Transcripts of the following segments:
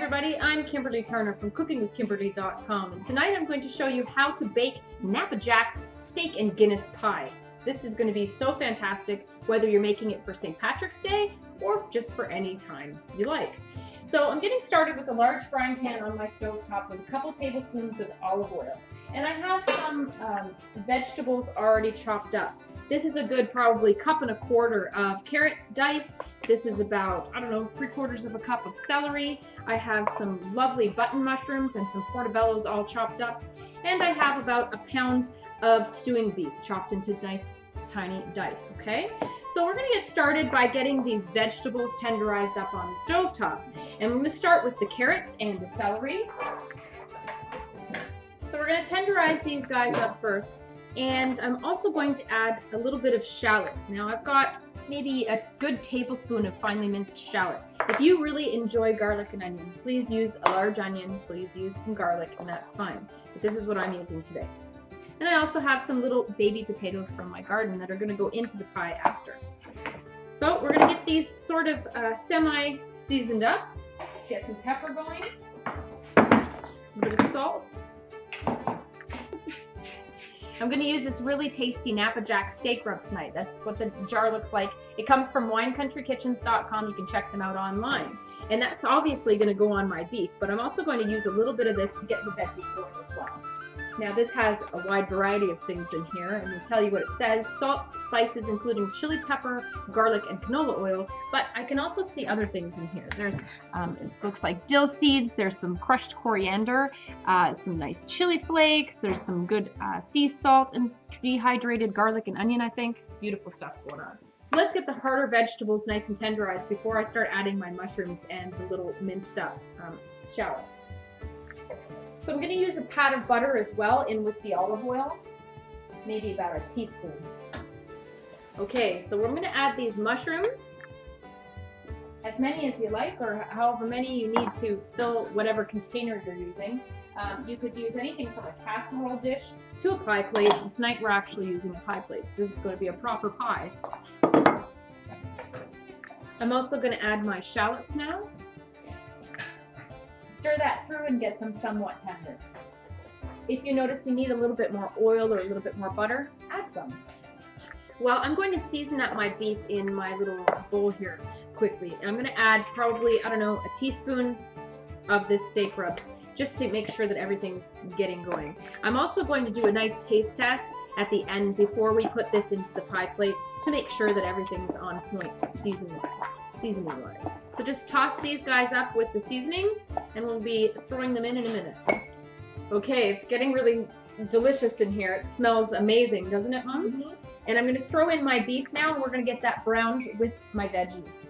everybody, I'm Kimberly Turner from cookingwithkimberly.com, and tonight I'm going to show you how to bake Napa Jack's steak and Guinness pie. This is going to be so fantastic whether you're making it for St. Patrick's Day or just for any time you like. So I'm getting started with a large frying pan on my stove top with a couple tablespoons of olive oil. And I have some vegetables already chopped up. This is a good probably 1.25 cups of carrots diced. This is about, I don't know, 3/4 cup of celery. I have some lovely button mushrooms and some portobellos all chopped up. And I have about 1 pound of stewing beef chopped into tiny dice, okay? So we're gonna get started by getting these vegetables tenderized up on the stove top. And we're gonna start with the carrots and the celery. So we're gonna tenderize these guys up first. And I'm also going to add a little bit of shallot. Now I've got maybe a good tablespoon of finely minced shallot. If you really enjoy garlic and onion, please use a large onion, please use some garlic, and that's fine. But this is what I'm using today. And I also have some little baby potatoes from my garden that are going to go into the pie after. So we're going to get these sort of semi-seasoned up. Get some pepper going, a bit of salt. I'm going to use this really tasty Napa Jack steak rub tonight. That's what the jar looks like. It comes from winecountrykitchens.com. You can check them out online. And that's obviously going to go on my beef, but I'm also going to use a little bit of this to get the veggies going as well. Now this has a wide variety of things in here, and we'll tell you what it says. Salt, spices, including chili pepper, garlic, and canola oil, but I can also see other things in here. There's, it looks like dill seeds, there's some crushed coriander, some nice chili flakes, there's some good sea salt and dehydrated garlic and onion, I think. Beautiful stuff going on. So let's get the harder vegetables nice and tenderized before I start adding my mushrooms and the little minced up shallot. So I'm going to use a pat of butter as well in with the olive oil, maybe about 1 teaspoon. Okay, so we're going to add these mushrooms, as many as you like, or however many you need to fill whatever container you're using. You could use anything from a casserole dish to a pie plate, and tonight we're actually using a pie plate, so this is going to be a proper pie. I'm also going to add my shallots now. Stir that through and get them somewhat tender. If you notice you need a little bit more oil or a little bit more butter, add some. Well, I'm going to season up my beef in my little bowl here quickly. I'm going to add probably, I don't know, 1 teaspoon of this steak rub, just to make sure that everything's getting going. I'm also going to do a nice taste test at the end before we put this into the pie plate to make sure that everything's on point seasoning-wise. So just toss these guys up with the seasonings and we'll be throwing them in a minute. Okay, it's getting really delicious in here. It smells amazing, doesn't it, Mom? Mm-hmm. And I'm going to throw in my beef now and we're going to get that browned with my veggies.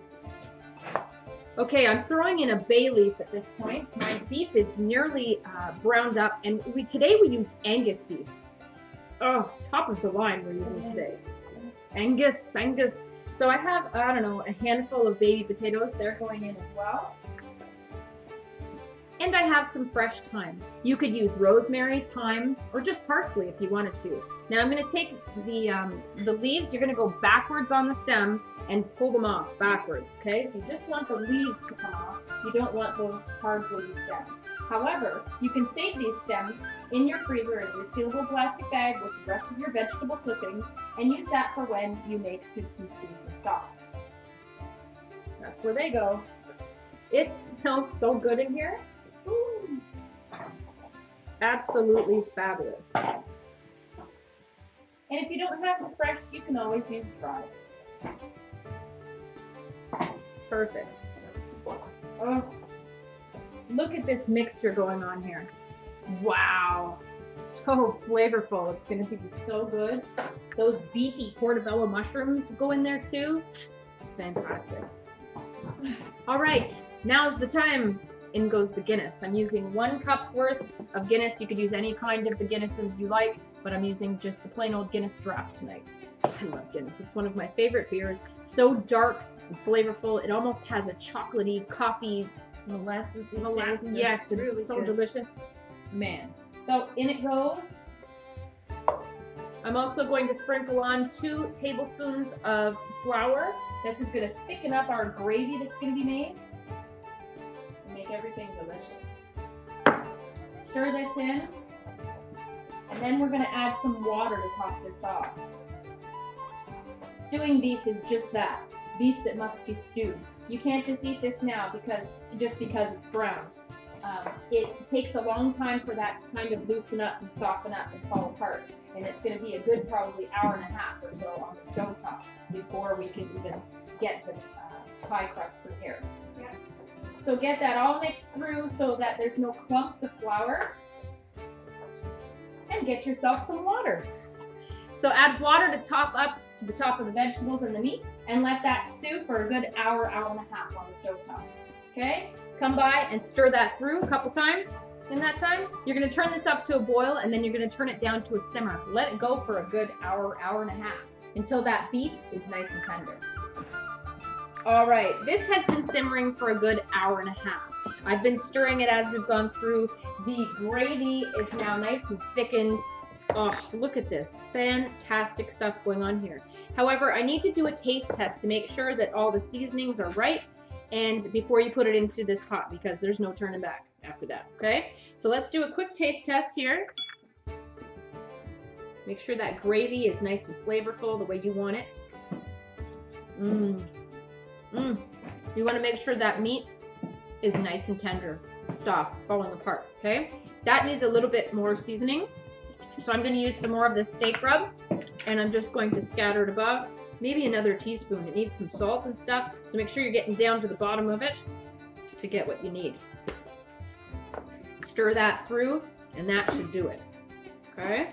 Okay, I'm throwing in a bay leaf at this point. My beef is nearly browned up, and today we used Angus beef. Oh, top of the line we're using today. Angus. So I have, I don't know, a handful of baby potatoes. They're going in as well. And I have some fresh thyme. You could use rosemary, thyme, or just parsley if you wanted to. Now I'm going to take the leaves. You're going to go backwards on the stem and pull them off backwards, okay? So you just want the leaves to come off. You don't want those hard woody stems. However, you can save these stems in your freezer in your sealable plastic bag with the rest of your vegetable clippings and use that for when you make soups and stews and sauce. That's where they go. It smells so good in here. Ooh. Absolutely fabulous. And if you don't have the fresh, you can always use dried. Perfect. Oh, look at this mixture going on here. Wow, so flavorful. It's going to be so good. Those beefy portobello mushrooms go in there too. Fantastic. All right, now's the time. In goes the Guinness. I'm using 1 cup's worth of Guinness. You could use any kind of the Guinnesses you like, but I'm using just the plain old Guinness draft tonight. I love Guinness. It's one of my favorite beers. So dark and flavorful. It almost has a chocolatey coffee molasses. Yes, it's really so good. Delicious. Man. So in it goes. I'm also going to sprinkle on 2 tablespoons of flour. This is going to thicken up our gravy that's going to be made. Make make everything delicious. Stir this in, and then we're gonna add some water to top this off. Stewing beef is just that, beef that must be stewed. You can't just eat this now because it's browned. It takes a long time for that to kind of loosen up and soften up and fall apart. And it's going to be a good probably hour and a half or so on the stovetop before we can even get the pie crust prepared. Yeah. So get that all mixed through so that there's no clumps of flour. And get yourself some water. So add water to top up to the top of the vegetables and the meat, and let that stew for a good hour, hour and a half on the stovetop. Okay? Come by and stir that through a couple times. In that time, you're going to turn this up to a boil, and then you're going to turn it down to a simmer. Let it go for a good hour, hour and a half, until that beef is nice and tender. All right, this has been simmering for a good hour and a half. I've been stirring it as we've gone through. The gravy is now nice and thickened. Oh, look at this. Fantastic stuff going on here. However, I need to do a taste test to make sure that all the seasonings are right and before you put it into this pot, because there's no turning back after that, okay? So let's do a quick taste test here. Make sure that gravy is nice and flavorful the way you want it. You want to make sure that meat is nice and tender, soft, falling apart, okay? That needs a little bit more seasoning. So I'm going to use some more of this steak rub, and I'm just going to scatter it above, maybe another teaspoon. It needs some salt and stuff, so make sure you're getting down to the bottom of it to get what you need. Stir that through, and that should do it, okay?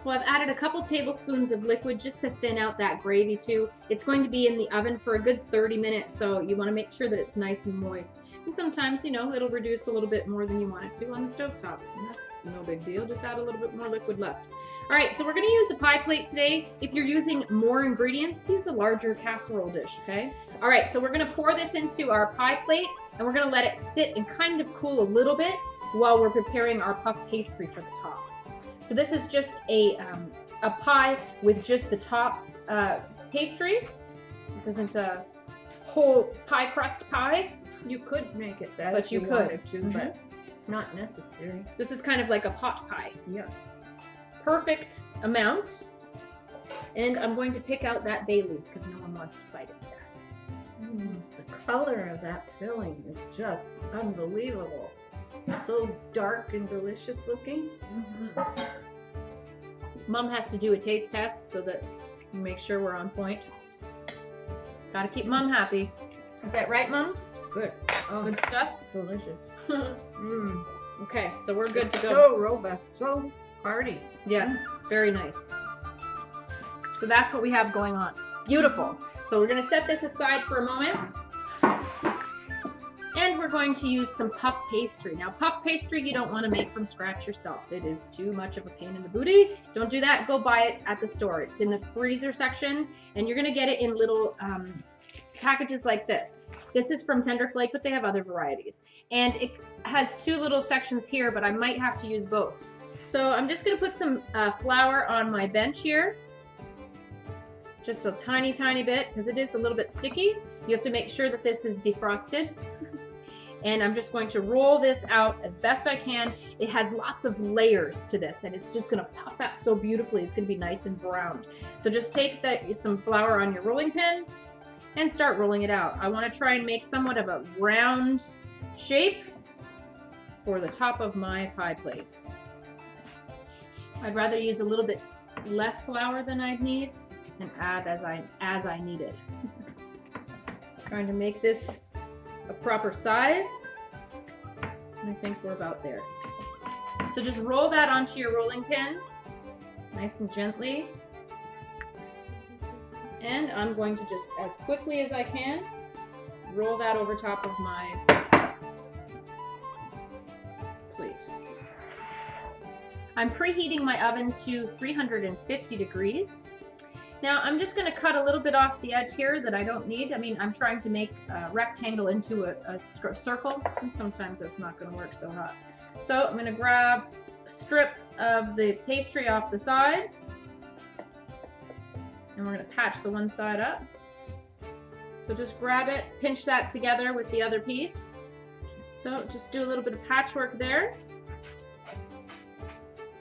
Well, I've added a couple tablespoons of liquid just to thin out that gravy too. It's going to be in the oven for a good 30 minutes, so you want to make sure that it's nice and moist. And sometimes, you know, it'll reduce a little bit more than you want it to on the stovetop. And that's no big deal. Just add a little bit more liquid left. All right, so we're going to use a pie plate today. If you're using more ingredients, use a larger casserole dish, okay? All right, so we're going to pour this into our pie plate, and we're going to let it sit and kind of cool a little bit while we're preparing our puff pastry for the top. So this is just a pie with just the top pastry. This isn't a whole pie crust pie. You could make it that but if you wanted to, but not necessary. This is kind of like a pot pie. Yeah. Perfect amount. And I'm going to pick out that bay leaf because no one wants to bite it with that. The color of that filling is just unbelievable. It's so dark and delicious looking. Mom has to do a taste test so that we make sure we're on point. Gotta keep Mom happy. Is that right, Mom? Good. Oh, good stuff? Delicious. Okay, so we're good to go. So robust, so hearty. Yes, very nice. So that's what we have going on. Beautiful. So we're gonna set this aside for a moment. And we're going to use some puff pastry. Now, puff pastry you don't want to make from scratch yourself. It is too much of a pain in the booty. Don't do that. Go buy it at the store. It's in the freezer section, and you're going to get it in little packages like this. This is from Tender Flake, but they have other varieties. And it has two little sections here, but I might have to use both. So I'm just going to put some flour on my bench here. Just a tiny, tiny bit, because it is a little bit sticky. You have to make sure that this is defrosted. And I'm just going to roll this out as best I can. It has lots of layers to this, and it's just gonna puff out so beautifully. It's gonna be nice and browned. So just take some flour on your rolling pin and start rolling it out. I wanna try and make somewhat of a round shape for the top of my pie plate. I'd rather use a little bit less flour than I'd need and add as I need it. Trying to make this a proper size, and I think we're about there. So just roll that onto your rolling pin, nice and gently, and I'm going to just, as quickly as I can, roll that over top of my plate. I'm preheating my oven to 350 degrees. Now I'm just going to cut a little bit off the edge here that I don't need. I mean, I'm trying to make a rectangle into a circle, and sometimes that's not going to work so hot. So I'm going to grab a strip of the pastry off the side, and we're going to patch the one side up. So just grab it, pinch that together with the other piece, So just do a little bit of patchwork there.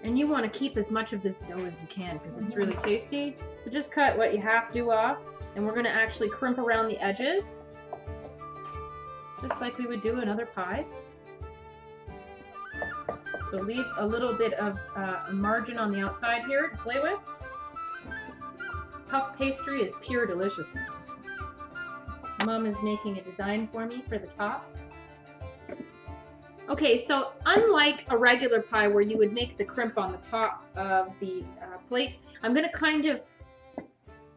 And you want to keep as much of this dough as you can because it's really tasty. So just cut what you have to off, and we're going to actually crimp around the edges, just like we would do another pie. So leave a little bit of a margin on the outside here to play with. This puff pastry is pure deliciousness. Mom is making a design for me for the top. Okay, so unlike a regular pie where you would make the crimp on the top of the plate, I'm going to kind of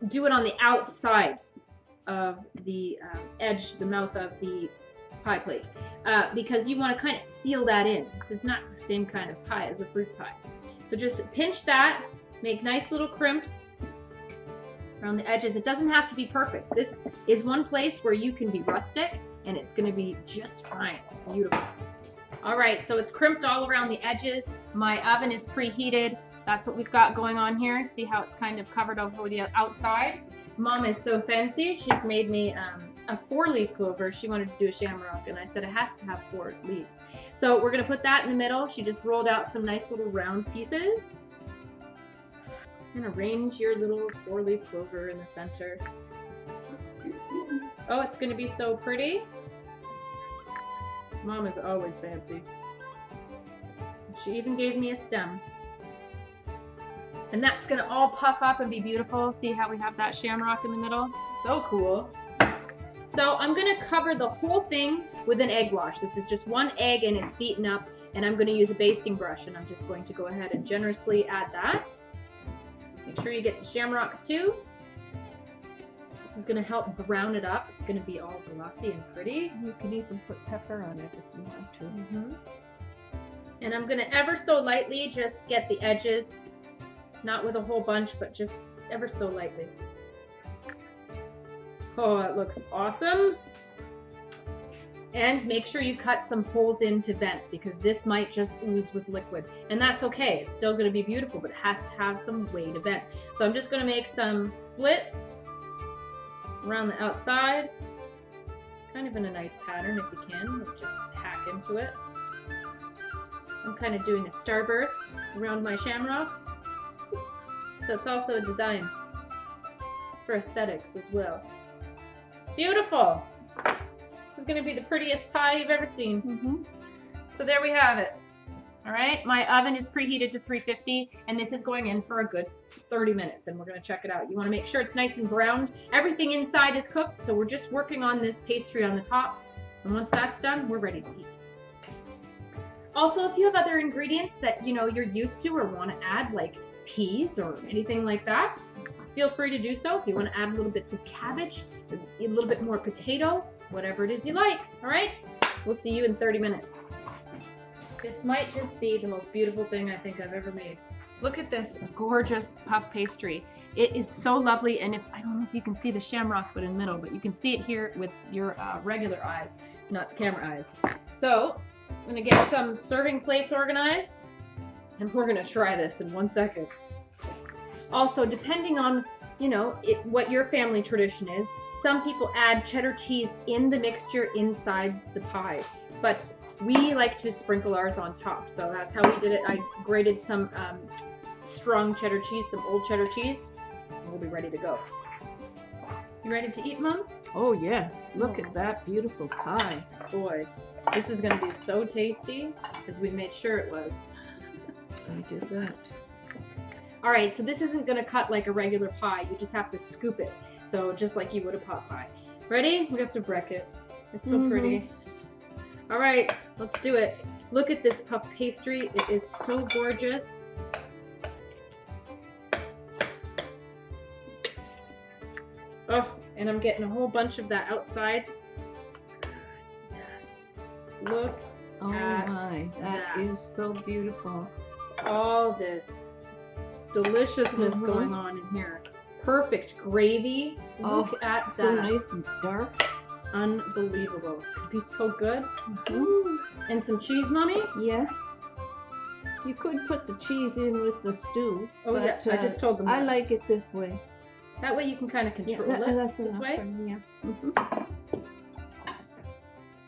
do it on the outside of the edge, the mouth of the pie plate, because you want to kind of seal that in. This is not the same kind of pie as a fruit pie. So just pinch that, make nice little crimps around the edges. It doesn't have to be perfect. This is one place where you can be rustic and it's going to be just fine. Beautiful. All right, so it's crimped all around the edges. My oven is preheated. That's what we've got going on here. See how it's kind of covered over the outside? Mom is so fancy. She's made me a 4-leaf clover. She wanted to do a shamrock, and I said it has to have 4 leaves. So we're gonna put that in the middle. She just rolled out some nice little round pieces. And arrange your little 4-leaf clover in the center. Oh, it's gonna be so pretty. Mom is always fancy. She even gave me a stem. And that's gonna all puff up and be beautiful. See how we have that shamrock in the middle? So cool. So I'm gonna cover the whole thing with an egg wash. This is just 1 egg and it's beaten up, and I'm gonna use a basting brush, and I'm just going to go ahead and generously add that. Make sure you get the shamrocks too. This is gonna help brown it up. It's gonna be all glossy and pretty. You can even put pepper on it if you want to. And I'm gonna ever so lightly just get the edges, not with a whole bunch, but just ever so lightly. Oh, it looks awesome. And make sure you cut some holes in to vent, because this might just ooze with liquid. And that's okay, it's still gonna be beautiful, but it has to have some way to vent. So I'm just gonna make some slits around the outside, kind of in a nice pattern if you can, just hack into it. I'm kind of doing a starburst around my shamrock. So it's also a design. It's for aesthetics as well. Beautiful. This is going to be the prettiest pie you've ever seen. So there we have it. All right, my oven is preheated to 350, and this is going in for a good 30 minutes, and we're going to check it out. You want to make sure it's nice and browned. Everything inside is cooked, so we're just working on this pastry on the top. And once that's done, we're ready to eat. Also, if you have other ingredients that you're used to or want to add, like peas or anything like that, feel free to do so. If you want to add little bits of cabbage, a little bit more potato, whatever it is you like. All right, we'll see you in 30 minutes. This might just be the most beautiful thing I think I've ever made. Look at this gorgeous puff pastry. It is so lovely, and I don't know if you can see the shamrock but in the middle, but you can see it here with your regular eyes, not the camera eyes. So I'm gonna get some serving plates organized, and we're gonna try this in 1 second. Also, depending on what your family tradition is, some people add cheddar cheese in the mixture inside the pie, but we like to sprinkle ours on top, so that's how we did it. I grated some strong cheddar cheese, some old cheddar cheese, and we'll be ready to go. You ready to eat, Mom? Oh yes, look at that beautiful pie. Boy, this is going to be so tasty, because we made sure it was. I did that. All right, so this isn't going to cut like a regular pie. You just have to scoop it, so just like you would a pot pie. Ready? We have to break it. It's so pretty. All right, let's do it. Look at this puff pastry. It is so gorgeous. Oh, and I'm getting a whole bunch of that outside. Yes. Look at my, that is so beautiful. All this deliciousness going on in here. Perfect gravy. Look at that. So nice and dark. Unbelievable. It's gonna be so good. And some cheese, Mommy? Yes. You could put the cheese in with the stew. Oh, yeah. I just told them that. I like it this way. That way you can kind of control it that's this way. Yeah.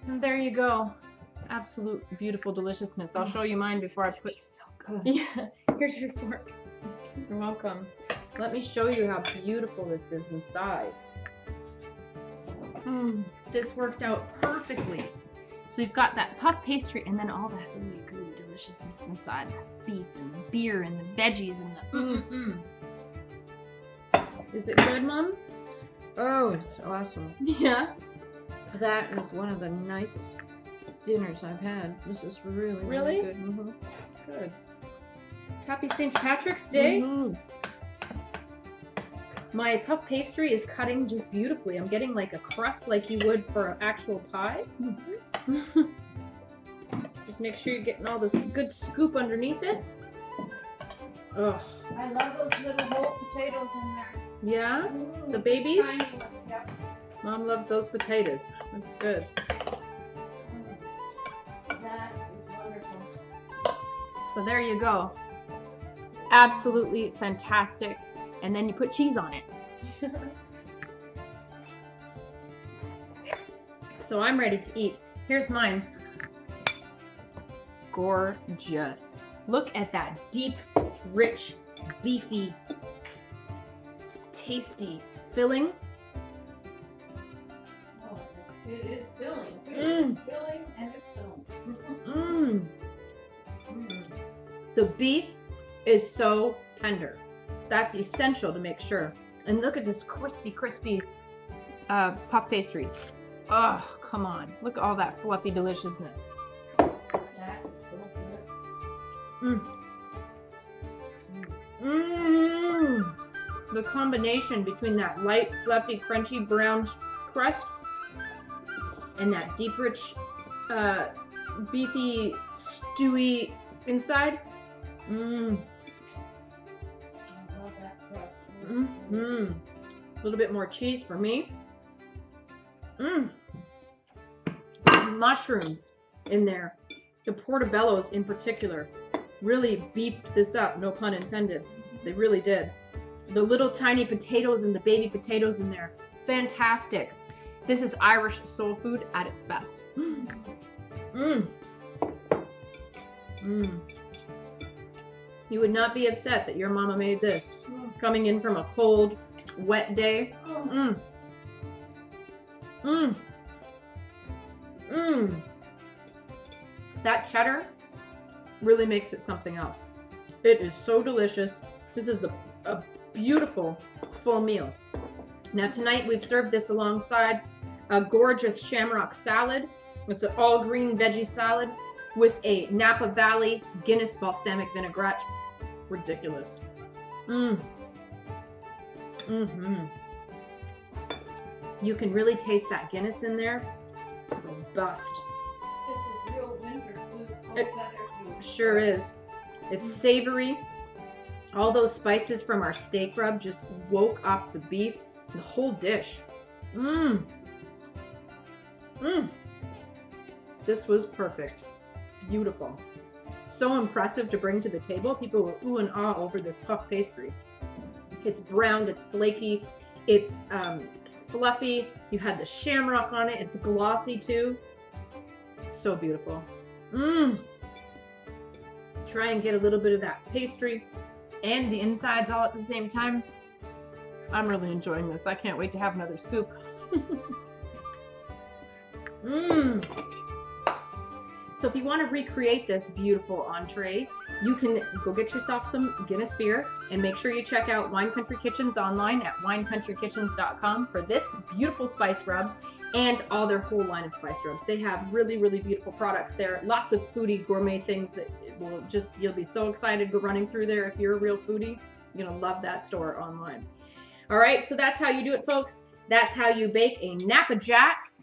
And there you go. absolute beautiful deliciousness. I'll show you mine before I put. So good. Yeah, here's your fork. You're welcome. Let me show you how beautiful this is inside. This worked out perfectly. So you've got that puff pastry and then all that really gooey deliciousness inside. That beef and the beer and the veggies and the Is it good, Mom? Oh, it's awesome. Yeah. That is one of the nicest dinners I've had. This is really, Really? good. Mm-hmm. Good. Happy St. Patrick's Day. Mm-hmm. My puff pastry is cutting just beautifully. I'm getting like a crust like you would for an actual pie. Mm-hmm. Just make sure you're getting all this good scoop underneath it. Ugh. I love those little whole potatoes in there. Yeah? Mm-hmm. The babies? Tiny ones, yep. Mom loves those potatoes. That's good. That is wonderful. So there you go. Absolutely fantastic. And then you put cheese on it. So I'm ready to eat. Here's mine. Gorgeous. Look at that deep, rich, beefy, tasty filling. Oh, it is filling. Mm. Filling and it's filling. The beef is so tender. That's essential to make sure. And look at this crispy, crispy puff pastry. Oh, come on. Look at all that fluffy deliciousness. That is so good. The combination between that light, fluffy, crunchy brown crust and that deep, rich, beefy, stewy inside. Love that crust. A little bit more cheese for me. Mushrooms in there. The portobellos in particular really beefed this up, no pun intended. They really did. The little tiny potatoes and the baby potatoes in there. Fantastic. This is Irish soul food at its best. You would not be upset that your mama made this. Coming in from a cold, wet day. That cheddar really makes it something else. It is so delicious. This is a beautiful full meal. Now tonight we've served this alongside a gorgeous shamrock salad. It's an all green veggie salad with a Napa Valley Guinness balsamic vinaigrette. Ridiculous. You can really taste that Guinness in there. Robust. This is real winter food. It sure is. It's savory. All those spices from our steak rub just woke up the beef, the whole dish. This was perfect. Beautiful. So impressive to bring to the table. People were ooh and ah over this puff pastry. It's browned, it's flaky, it's fluffy. You had the shamrock on it. It's glossy too. It's so beautiful. Try and get a little bit of that pastry and the insides all at the same time. I'm really enjoying this. I can't wait to have another scoop. So if you want to recreate this beautiful entree, you can go get yourself some Guinness beer and make sure you check out Wine Country Kitchens online at winecountrykitchens.com for this beautiful spice rub and all their whole line of spice rubs. They have really, really beautiful products there. Lots of foodie gourmet things that will just, you'll be so excited go running through there. If you're a real foodie, you're gonna love that store online. All right, so that's how you do it, folks. That's how you bake a Napa Jack's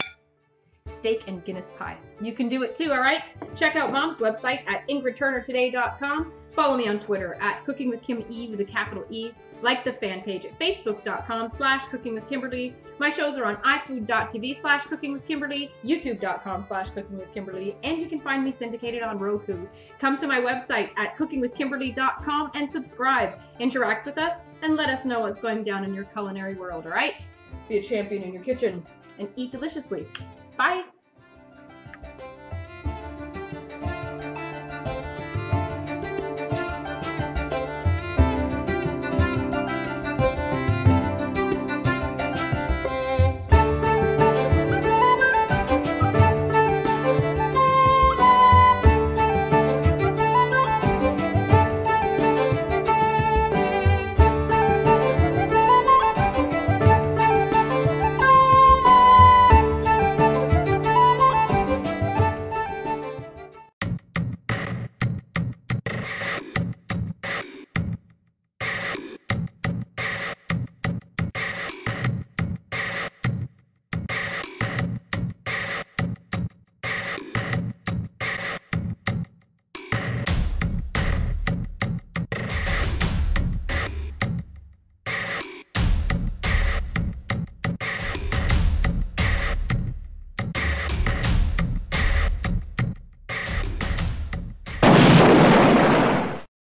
steak and Guinness pie. You can do it too, all right? Check out Mom's website at ingridturnertoday.com. Follow me on Twitter at cookingwithkime with a capital E. Like the fan page at facebook.com/cookingwithkimberly. My shows are on ifood.tv/cookingwithkimberly, youtube.com/cookingwithkimberly, and you can find me syndicated on Roku. Come to my website at cookingwithkimberly.com and subscribe. Interact with us and let us know what's going down in your culinary world, all right? Be a champion in your kitchen and eat deliciously. Bye.